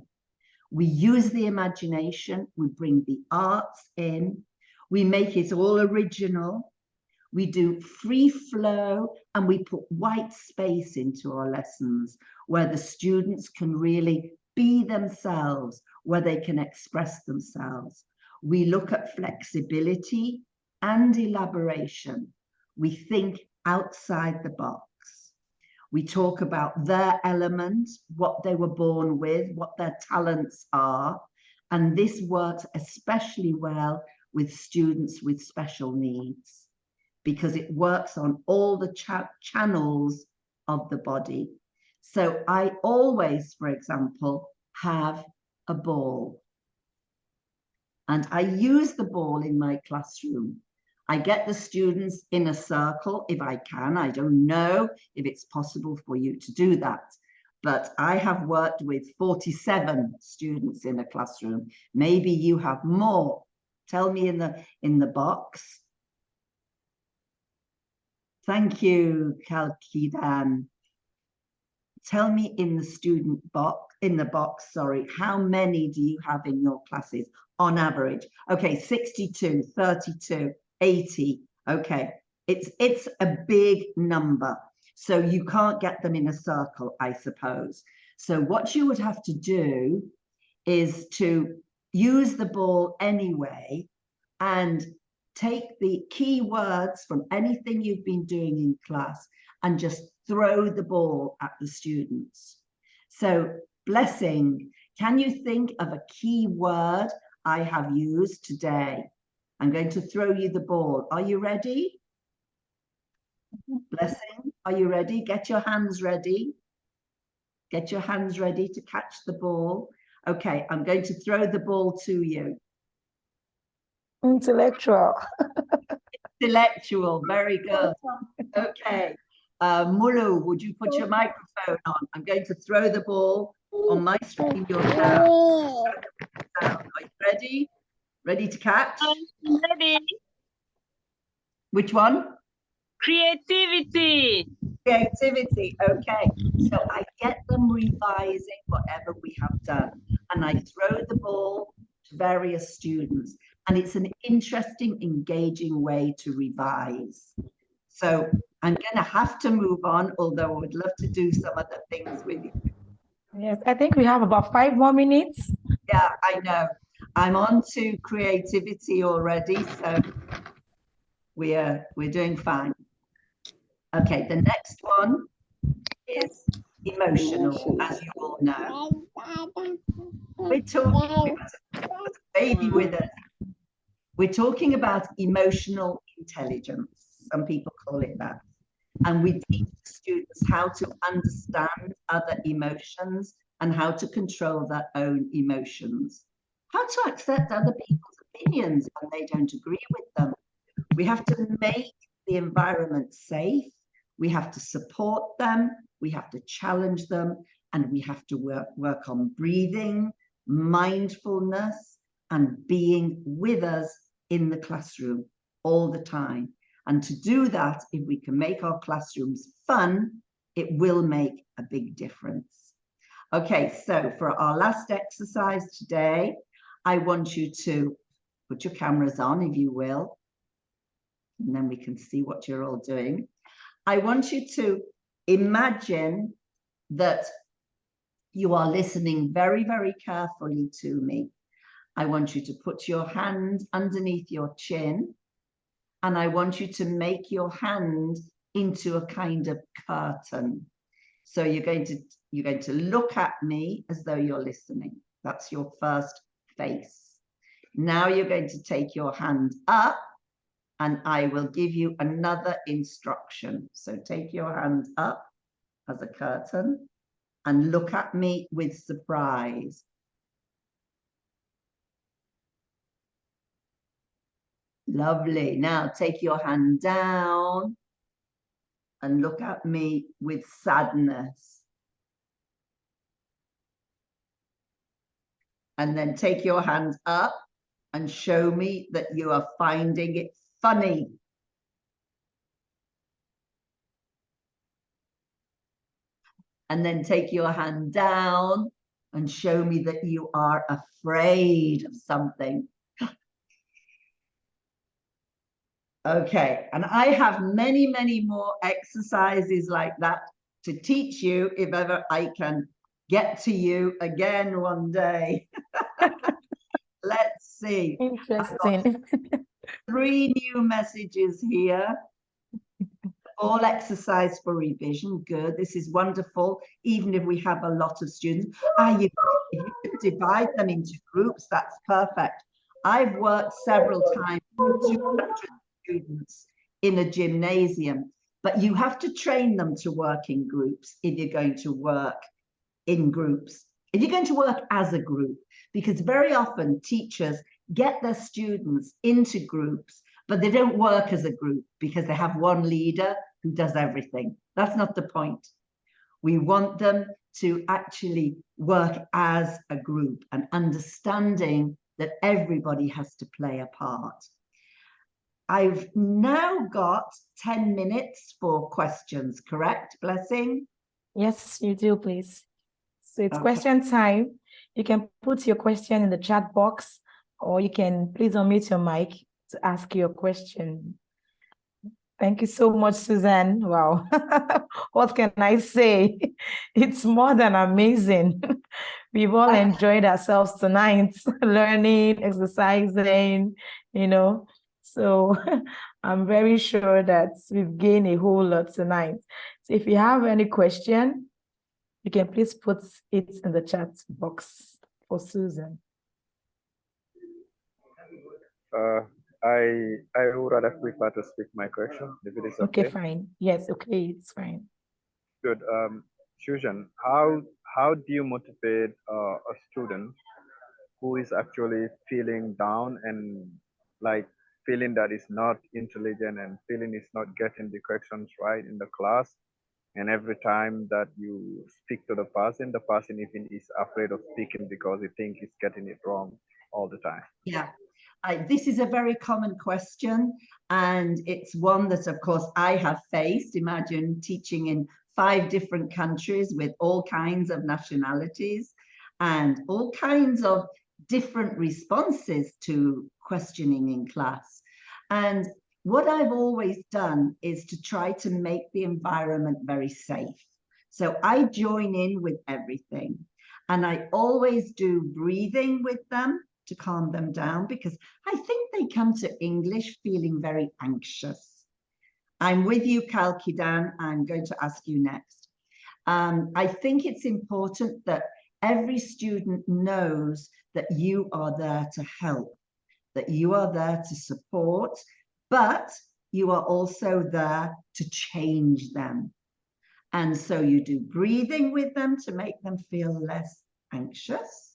We use the imagination, we bring the arts in, we make it all original, we do free flow, and we put white space into our lessons where the students can really be themselves, where they can express themselves. We look at flexibility and elaboration. We think outside the box. We talk about their elements, what they were born with, what their talents are. And this works especially well with students with special needs, because it works on all the channels of the body. So I always, for example, have a ball. And I use the ball in my classroom. I get the students in a circle if I can. I don't know if it's possible for you to do that, but I have worked with 47 students in a classroom. Maybe you have more. Tell me in the box. Thank you, Kalkidan. Tell me in the box, sorry, how many do you have in your classes on average? Okay, 62, 32. 80. Okay, it's a big number, so you can't get them in a circle, I suppose. So what you would have to do is to use the ball anyway and take the key words from anything you've been doing in class and just throw the ball at the students. So Blessing, can you think of a key word I have used today? I'm going to throw you the ball. Are you ready? Blessing, are you ready? Get your hands ready. Get your hands ready to catch the ball. Okay, I'm going to throw the ball to you. Intellectual. Intellectual, very good. Okay, Mulu, would you put your microphone on? I'm going to throw the ball on my screen. You're down. Are you ready? Ready to catch? Ready. Which one? Creativity. Creativity, okay. So I get them revising whatever we have done, and I throw the ball to various students, and it's an interesting, engaging way to revise. So I'm going to have to move on, although I would love to do some other things with you. Yes, I think we have about 5 more minutes. Yeah, I know. I'm on to creativity already, so we're doing fine. Okay, the next one is emotional, as you all know. We're talking about a baby with us. We're talking about emotional intelligence. Some people call it that. And we teach students how to understand other emotions and how to control their own emotions. How to accept other people's opinions when they don't agree with them. We have to make the environment safe. We have to support them. We have to challenge them. And we have to work on breathing, mindfulness, and being with us in the classroom all the time. And to do that, if we can make our classrooms fun, it will make a big difference. Okay, so for our last exercise today, I want you to put your cameras on, if you will, and then we can see what you're all doing. I want you to imagine that you are listening very, very carefully to me. I want you to put your hand underneath your chin, and I want you to make your hand into a kind of curtain. So you're going to look at me as though you're listening. That's your first face. Now you're going to take your hand up, and I will give you another instruction. So take your hand up as a curtain and look at me with surprise. Lovely. Now take your hand down and look at me with sadness. And then take your hand up and show me that you are finding it funny. And then take your hand down and show me that you are afraid of something. Okay, and I have many, many more exercises like that to teach you if ever I can get to you again one day. Let's see. Interesting. 3 new messages here. All exercise for revision. Good. This is wonderful. Even if we have a lot of students, you can divide them into groups. That's perfect. I've worked several times with 200 students in a gymnasium, but you have to train them to work in groups if you're going to work in groups. If you're going to work as a group, because very often teachers get their students into groups, but they don't work as a group because they have one leader who does everything. That's not the point. We want them to actually work as a group and understanding that everybody has to play a part. I've now got 10 minutes for questions, correct, Blessing? Yes, you do, please. So it's Okay. question time. You can put your question in the chat box, or you can please unmute your mic to ask your question. Thank you so much, Suzanne. Wow. What can I say? It's more than amazing. We've all enjoyed ourselves tonight, learning, exercising, you know. So I'm very sure that we've gained a whole lot tonight. So if you have any question, you can please put it in the chat box for Susan. I would rather prefer to speak my question, if it is okay. Okay, fine. Yes, okay, it's fine. Good. Susan, how do you motivate a student who is actually feeling down and like feeling that is not intelligent and feeling is not getting the questions right in the class? And every time that you speak to the person even is afraid of speaking because he thinks he's getting it wrong all the time. Yeah. This is a very common question, and it's one that, of course, I have faced. Imagine teaching in 5 different countries with all kinds of nationalities and all kinds of different responses to questioning in class. And what I've always done is to try to make the environment very safe. So I join in with everything, and I always do breathing with them to calm them down, because I think they come to English feeling very anxious. I'm with you, Kalkidan. I'm going to ask you next. I think it's important that every student knows that you are there to help, that you are there to support, but you are also there to change them. And so you do breathing with them to make them feel less anxious.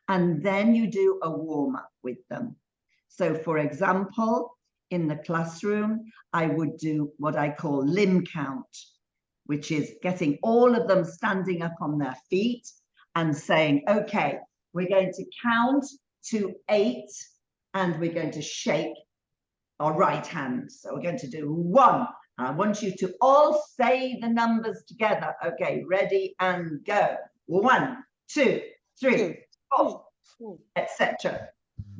And then you do a warm-up with them. So for example, in the classroom, I would do what I call limb count, which is getting all of them standing up on their feet and saying, okay, we're going to count to 8 and we're going to shake our right hand. So we're going to do 1. I want you to all say the numbers together. Okay, ready and go. 1, 2, 3, 4, etc.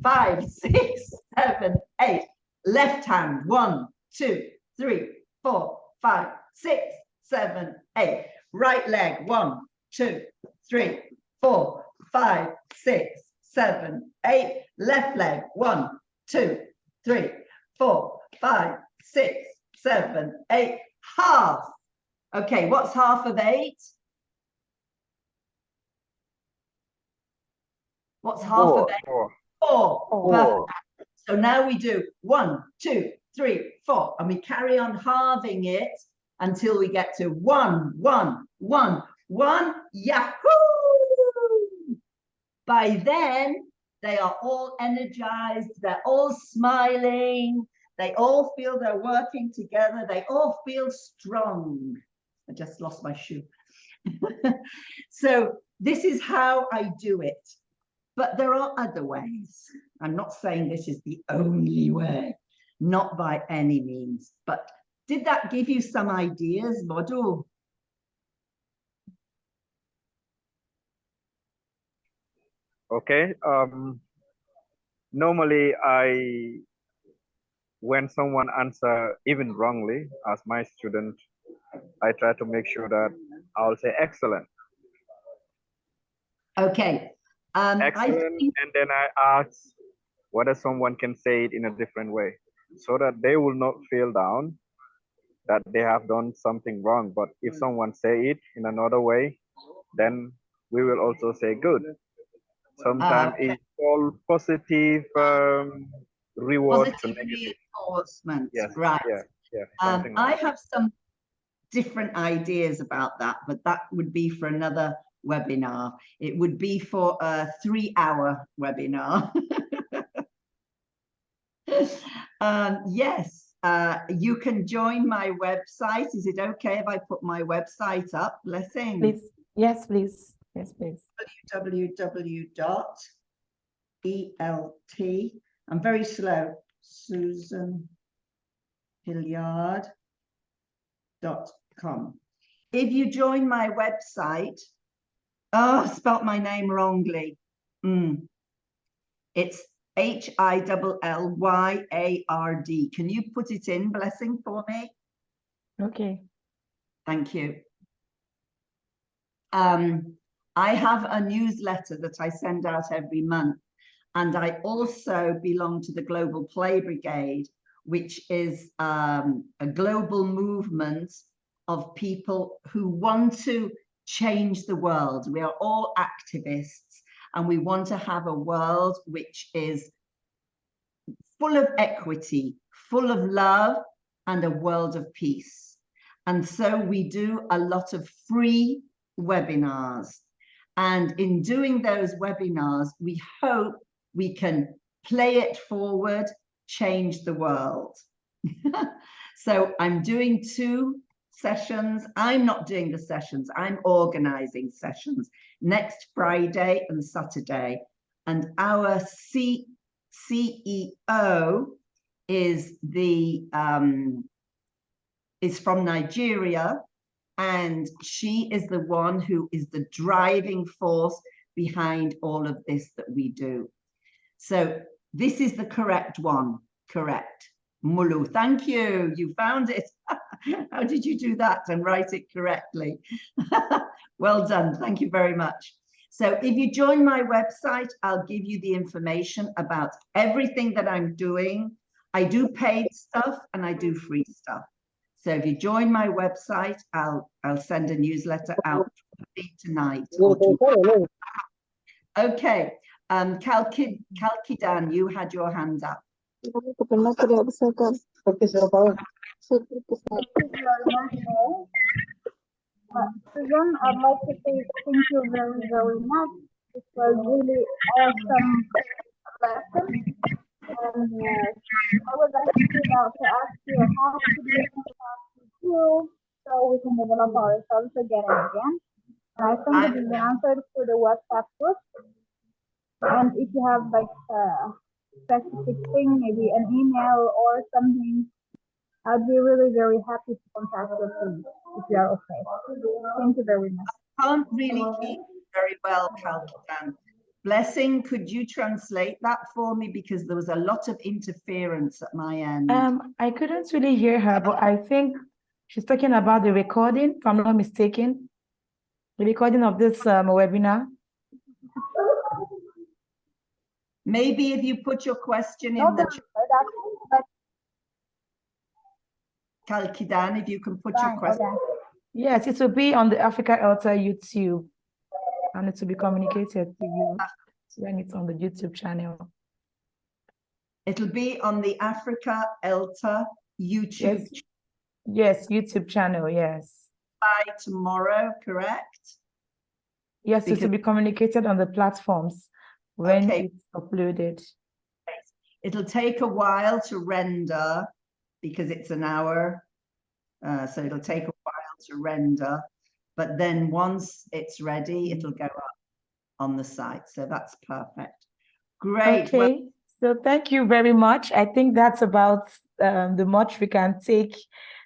5, 6, 7, 8. Left hand. 1, 2, 3, 4, 5, 6, 7, 8. Right leg. 1, 2, 3, 4, 5, 6, 7, 8. Left leg. 1, 2, 3, 4, 5, 6, 7, 8. Half. Okay, what's half of 8? What's half of 8? 4. 4. Perfect. So now we do 1, 2, 3, 4, and we carry on halving it until we get to 1, 1, 1, 1. Yahoo! By then, they are all energized. They're all smiling. They all feel they're working together. They all feel strong. I just lost my shoe. So this is how I do it. But there are other ways. I'm not saying this is the only way, not by any means. But did that give you some ideas, Bodo? Okay. Normally, when someone answer even wrongly, as my student, I try to make sure that I'll say excellent. Okay. Excellent, and then I ask whether someone can say it in a different way, so that they will not feel down that they have done something wrong. But if someone say it in another way, then we will also say good. Sometimes it's all positive reward to positive negative. reinforcement. Yes. Right. Yeah. I have some different ideas about that, but that would be for another webinar. It would be for a 3-hour webinar. Yes, you can join my website. Is it okay if I put my website up? Blessing. Please. Yes, please. Yes, please. www.ELT. I'm very slow. Susan Hillyard.com. If you join my website, oh, I spelt my name wrongly. It's Hillyard. Can you put it in, Blessing, for me? Okay. Thank you. I have a newsletter that I send out every month, and I also belong to the Global Play Brigade, which is a global movement of people who want to change the world. We are all activists, and we want to have a world which is full of equity, full of love, and a world of peace. And so we do a lot of free webinars. And in doing those webinars, we hope we can play it forward, change the world. So I'm doing 2 sessions. I'm not doing the sessions. I'm organizing sessions next Friday and Saturday. And our CEO is is from Nigeria, and she is the one who is the driving force behind all of this that we do. So this is the correct one. Correct. Mulu, thank you. You found it. How did you do that and write it correctly? Well done. Thank you very much. So if you join my website, I'll give you the information about everything that I'm doing. I do paid stuff and I do free stuff. So if you join my website, I'll send a newsletter out tonight. Okay. Kalkidan, you had your hand up. Susan, I'd like to say thank you very, very much. It was really awesome lesson. And I would like to ask you how to do you so we can develop ourselves again and again. And I think it is answered through the WhatsApp group. And if you have like a specific thing, maybe an email or something, I'd be really very happy to contact you if you are okay. Thank you very much. I can't really hear you very well, Kalkidan. Blessing, could you translate that for me? Because there was a lot of interference at my end. I couldn't really hear her, but I think she's talking about the recording, if I'm not mistaken. the recording of this webinar? Maybe if you put your question in the chat, Kalkidan, if you can put your question. Yes, it will be on the Africa Altar YouTube, and it will be communicated to you when it's on the YouTube channel. It'll be on the Africa Altar YouTube Yes, YouTube channel, yes. by tomorrow, correct? Yes, it will be communicated on the platforms when it's uploaded. It'll take a while to render because it's an hour. So it'll take a while to render, but then once it's ready, it'll go up on the site. So that's perfect. Great. Okay, so thank you very much. I think that's about the much we can take.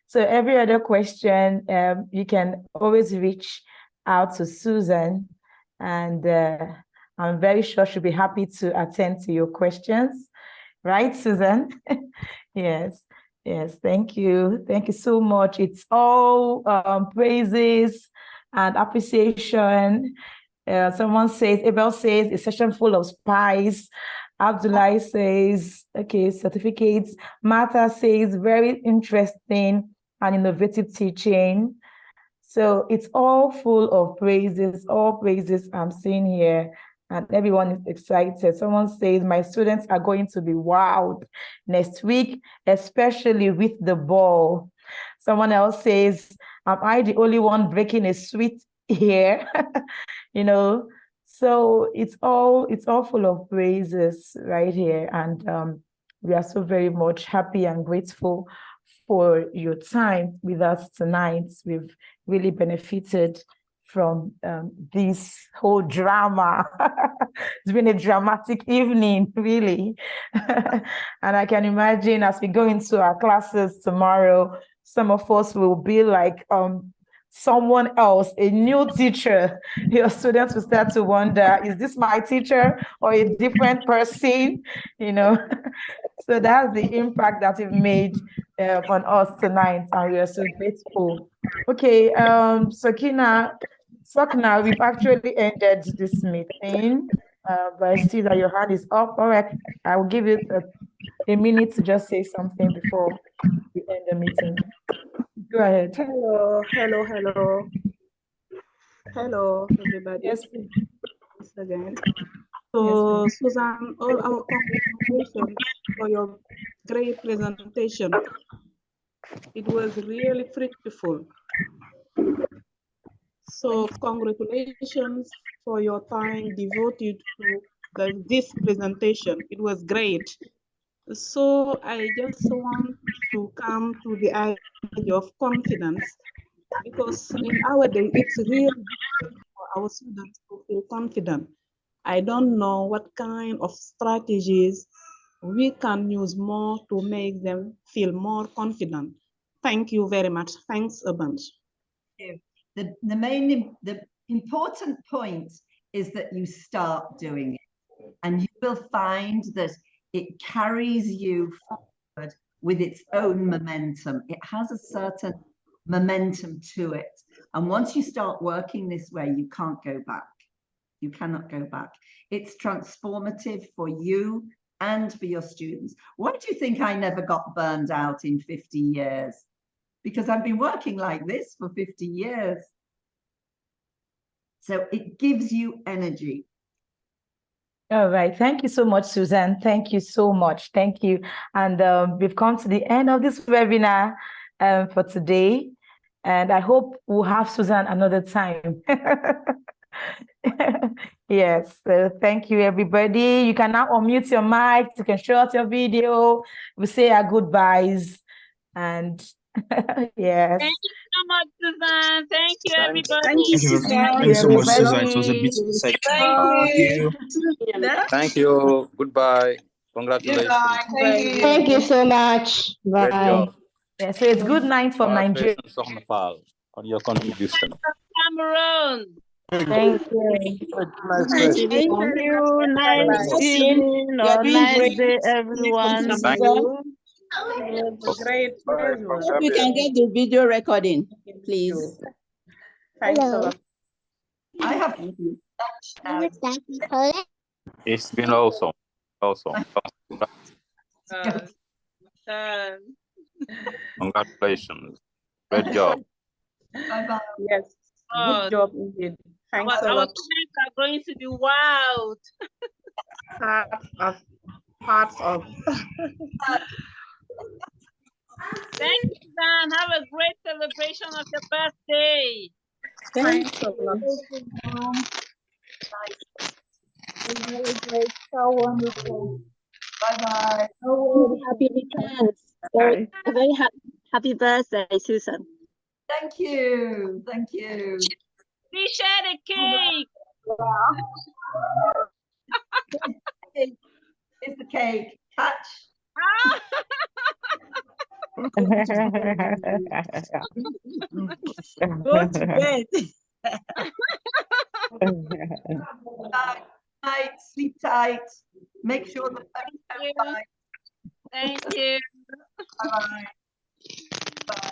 So every other question, you can always reach out to Susan, and I'm very sure she'll be happy to attend to your questions. Right, Susan? Yes. Yes, thank you. Thank you so much. It's all praises and appreciation. Someone says, Abel says, a session full of spies. Abdullah says, okay, certificates. Martha says, very interesting and innovative teaching. So it's all full of praises, all praises I'm seeing here. And everyone is excited. Someone says, my students are going to be wowed next week, especially with the ball. Someone else says, am I the only one breaking a sweat here? You know, so it's all full of praises right here. And we are so very much happy and grateful for your time with us tonight. We've really benefited from this whole drama. It's been a dramatic evening, really. And I can imagine as we go into our classes tomorrow, some of us will be like someone else, a new teacher. Your students will start to wonder, is this my teacher or a different person? You know, so that's the impact that you've made on us tonight, and we are so grateful. Okay, Sakina, we've actually ended this meeting, but I see that your hand is up. All right, I will give you a minute to just say something before we end the meeting. Go ahead. Hello, everybody. Yes. Once again. So, Yes, Susan, all our congratulations for your great presentation. It was really fruitful. So, congratulations for your time devoted to this presentation. It was great. So, I just want to come to the idea of confidence, because in our day, it's really difficult for our students to feel confident. I don't know what kind of strategies we can use more to make them feel more confident. Thank you very much. Thanks a bunch. The important point is that you start doing it, and you will find that it carries you forward with its own momentum. It has a certain momentum to it. And once you start working this way, you can't go back. You cannot go back. It's transformative for you and for your students. Why do you think I never got burned out in 50 years? Because I've been working like this for 50 years. So it gives you energy. All right. Thank you so much, Susan. Thank you so much. Thank you. And we've come to the end of this webinar for today. And I hope we'll have Susan another time. Yes. So thank you, everybody. You can now unmute your mic. You can show us your video. We say our goodbyes. And yes. Thank you so much, Susan. Thank you, everybody. Thank you, Susan. Thank you so much, Susan. It was a bit sad. Thank you. Thank you. Goodbye. Congratulations. Thank you so much. Great Bye. job. Yeah, so it's good night from Nigeria. Congratulations, Sohnapal, on your contribution. Cameroon. Thank you. Thank you. Nice evening or nice day, everyone. Thank you. Great. We can get the video recording, please. Thanks a lot. I have now. It's been awesome. Awesome. Congratulations. Great job. Bye-bye. Yes, good job indeed. Thanks a Our lot. students are going to be wild. Parts of. Thank you, Dan. Have a great celebration of your birthday. Thanks a lot. Very great, so wonderful. Bye-bye. Oh, happy returns. A very happy birthday, Susan. Thank you. Thank you. Please share the cake. Here's the cake. Catch. Go to bed. Night, sleep tight. Make sure the phone's fine. Thank you. Bye-bye. Bye.